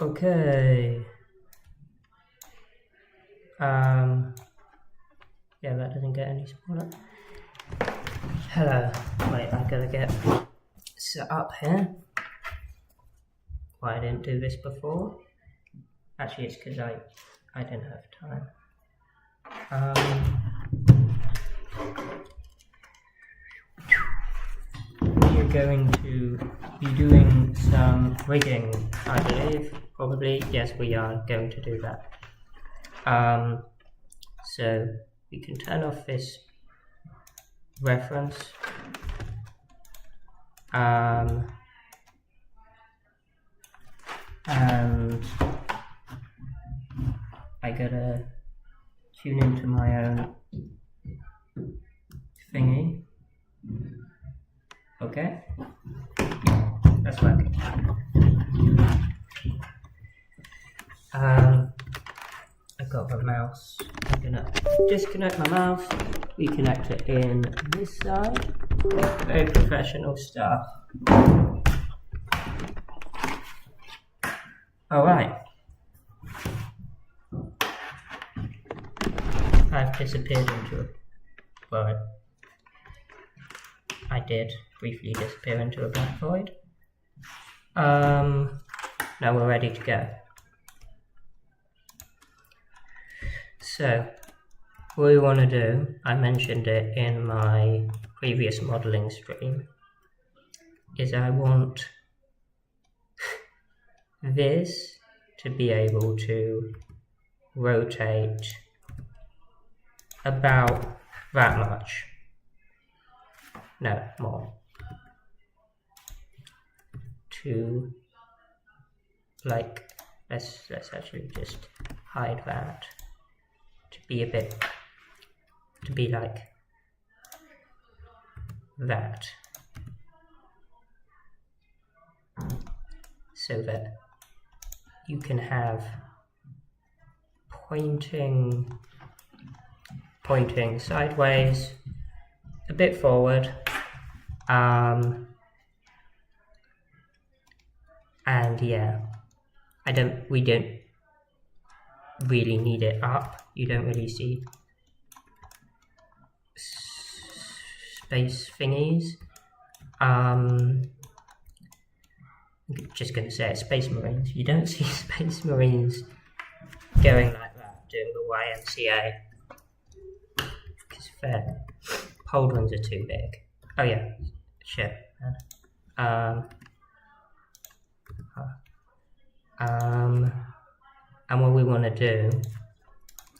Okay. Yeah, that doesn't get any smaller. Hello. Wait, I gotta get set up here. Why I didn't do this before? Actually, it's because I didn't have time. We are going to be doing some rigging, I believe. Probably, yes, we are going to do that. So we can turn off this reference. And I gotta tune into my own thingy. Okay, that's working. I've got the mouse. I'm gonna disconnect my mouse, reconnect it in this side. Very professional stuff. Alright. I've disappeared into it. Well, I did briefly disappear into a black void. Now we're ready to go. So, what we want to do, I mentioned it in my previous modeling stream, is I want this to be able to rotate about that much. No, more. To, like, let's actually just hide that. To be a bit, to be like that. So that you can have pointing sideways, a bit forward, and yeah, we don't really need it up. You don't really see space thingies. I'm just going to say it, Space Marines. You don't see Space Marines going like that, doing the YMCA. Because fair, pauldrons are too big. Oh yeah, shit. And what we want to do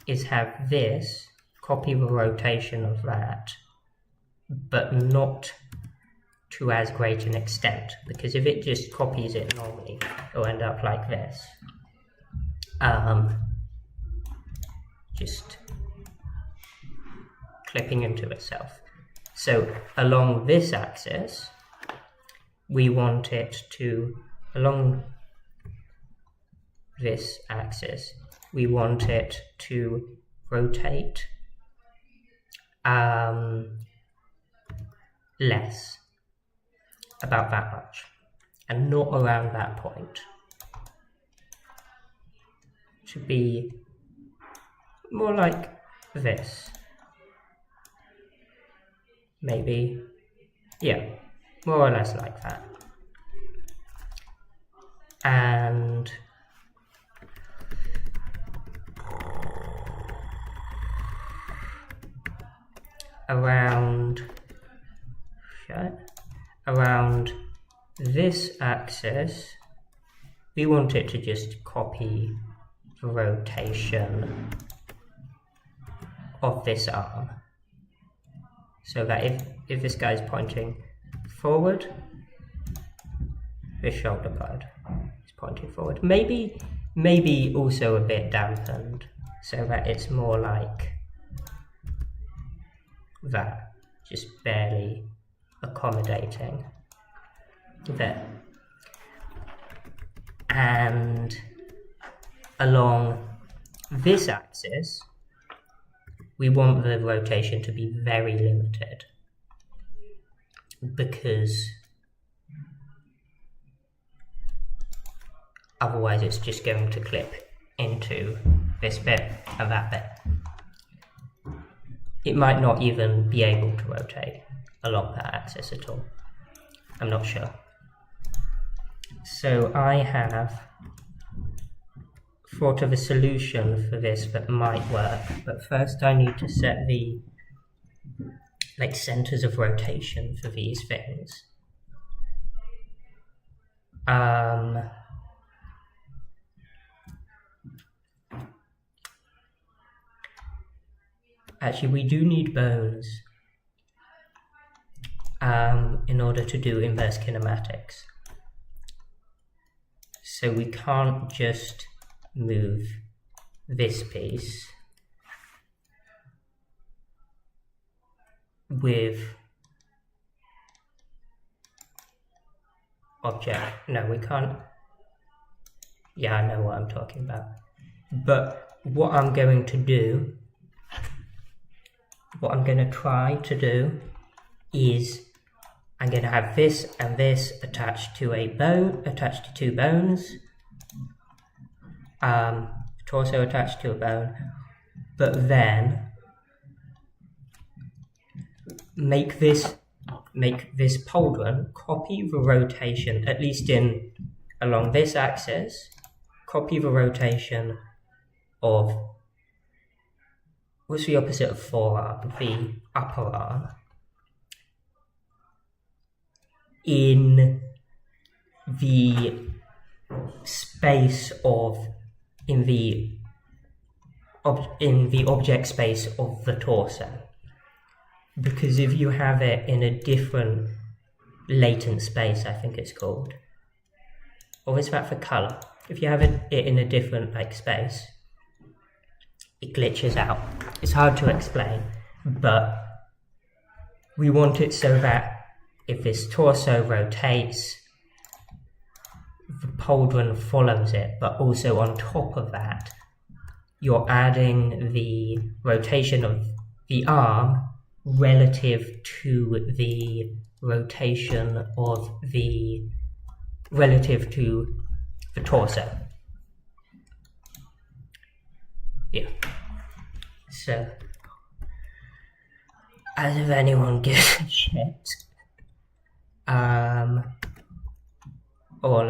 is have this copy the rotation of that, but not to as great an extent, because if it just copies it normally, it'll end up like this. Just clipping into itself. So along this axis, we want it to, along this axis, we want it to rotate less, about that much, and not around that point. To be more like this. Maybe, yeah, more or less like that. And around this axis, we want it to just copy the rotation of this arm. So that if this guy's pointing forward, this shoulder pad is pointing forward. Maybe also a bit dampened, so that it's more like that, just barely accommodating there. And along this axis, we want the rotation to be very limited, because otherwise it's just going to clip into this bit and that bit. It might not even be able to rotate along that axis at all. I'm not sure. So I have thought of a solution for this that might work, but first I need to set the centers of rotation for these things. Actually, we do need bones in order to do inverse kinematics. So we can't just move this piece with object. No, we can't. Yeah, I know what I'm talking about. But what I'm going to do, what I'm going to try to do is I'm going to have this and this attached to a bone, attached to two bones, torso attached to a bone, but then make this pauldron copy the rotation, at least along this axis, copy the rotation of, what's the opposite of forearm? The upper arm. In the space of, in the object space of the torso. Because if you have it in a different latent space, I think it's called, or is that for color? If you have it in a different space, it glitches out. It's hard to explain, but we want it so that if this torso rotates, the pauldron follows it, but also on top of that, you're adding the rotation of the arm relative to the rotation of the torso. Yeah. So, as if anyone gives a shit, or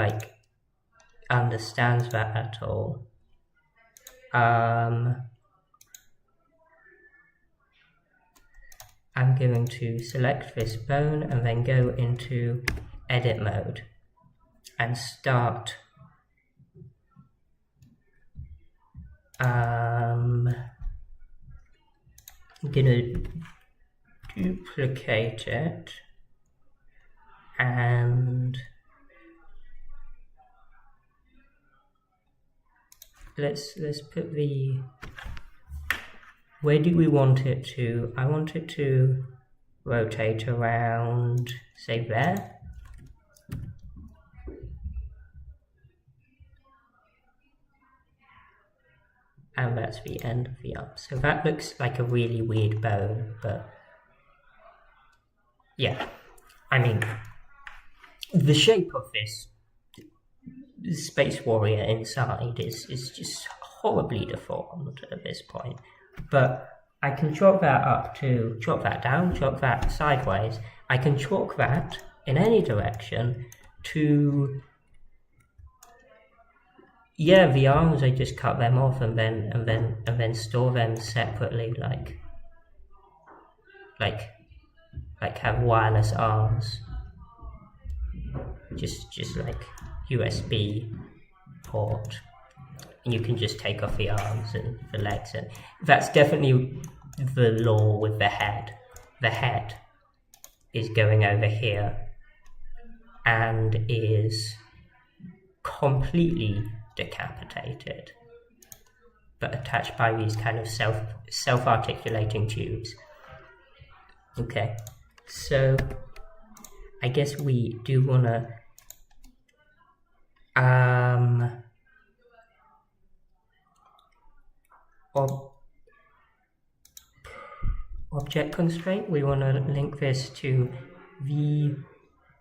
understands that at all. I'm going to select this bone and then go into edit mode and start I'm gonna duplicate it and let's put the, where do we want it to? I want it to rotate around, say there. And that's the end of the arm. So that looks like a really weird bone, but yeah, I mean, the shape of this Space Warrior inside is just horribly deformed at this point. But I can chalk that up to, chalk that down, chalk that sideways. I can chalk that in any direction to, yeah, the arms, I just cut them off and then store them separately, like have wireless arms, just like USB port, and you can just take off the arms and the legs, and that's definitely the law with the head. The head is going over here and is completely decapitated, but attached by these kind of self-articulating tubes. Okay, so I guess we do want to object constraint, we want to link this to the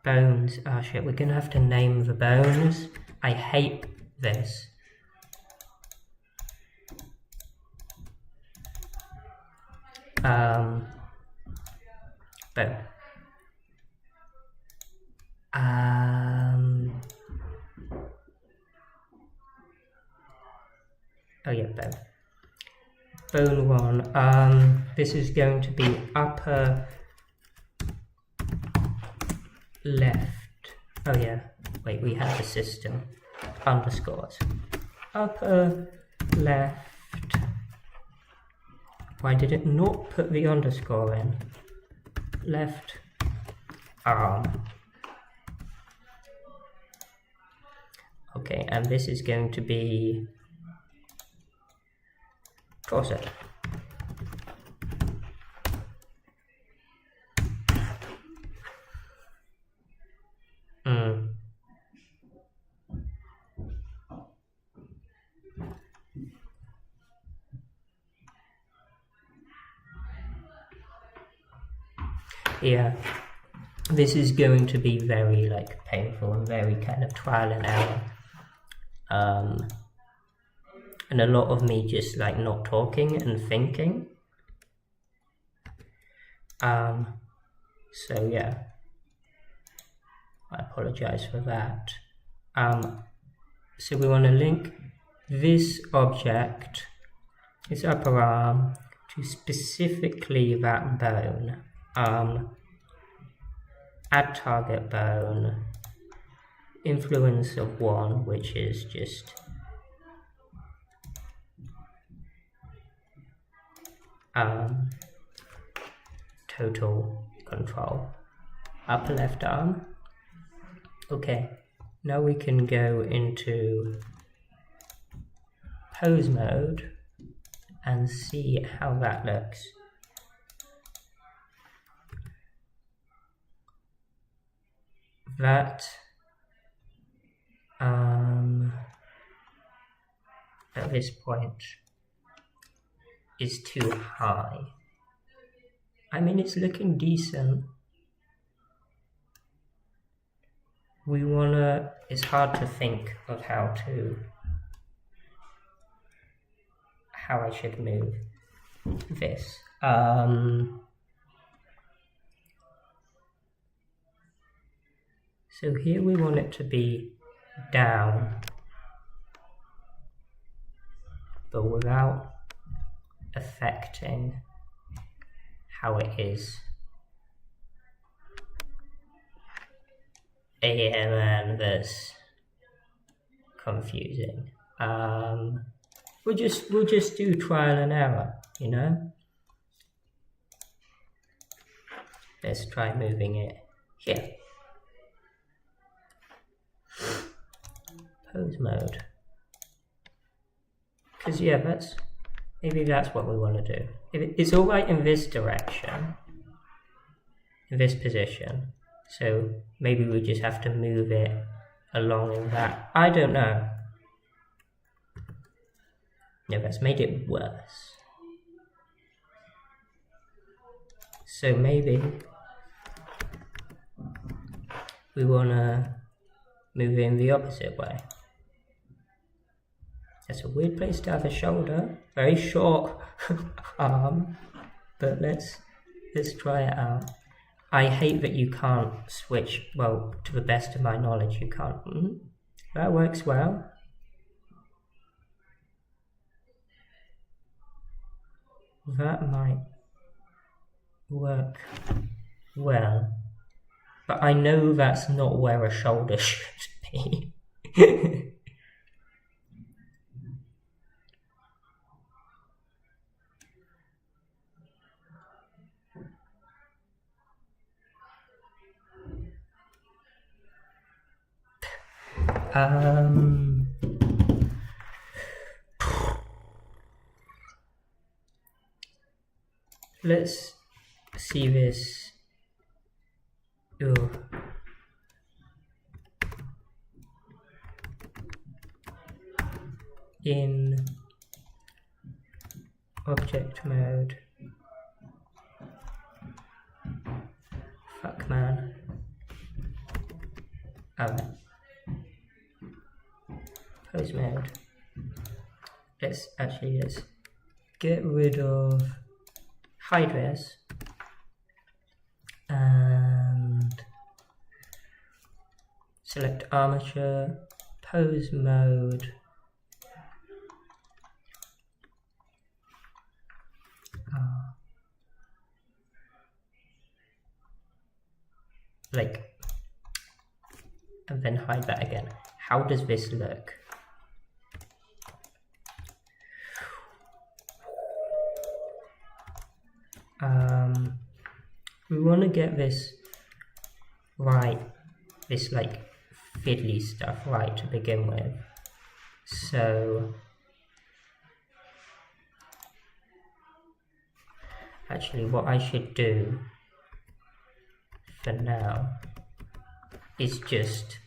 bones. Oh shit, we're gonna have to name the bones. I hate this. Boom. Oh yeah, boom. Bone one. This is going to be upper left. Oh yeah. Wait, we have the system. Underscores. Upper left. Why did it not put the underscore in? Left arm. Okay, and this is going to be torso. Yeah, this is going to be very like painful and very kind of trial and error. And a lot of me just like not talking and thinking. So yeah, I apologize for that. So we want to link this object, this upper arm, to specifically that bone. Add target bone, influence of 1, which is just total control. Upper left arm. Okay, now we can go into pose mode and see how that looks. That at this point is too high. I mean, it's looking decent. We wanna, it's hard to think of how I should move this. So here we want it to be down, but without affecting how it is. Yeah, man, that's confusing. We'll just do trial and error, you know? Let's try moving it here. Pose mode. Because yeah, maybe that's what we want to do. It's alright in this direction, in this position, so maybe we just have to move it along in that. I don't know. No, that's made it worse. So maybe we want to move it in the opposite way. That's a weird place to have a shoulder. Very short arm, but let's try it out. I hate that you can't switch. Well, to the best of my knowledge, you can't. That works well. That might work well, but I know that's not where a shoulder should be. Let's see this. Ooh. In object mode. Fuck, man. Alright. pose mode. Let's get rid of hide res and select armature, pose mode, and then hide that again. How does this look? We want to get this right, this like fiddly stuff right to begin with. So actually what I should do for now is just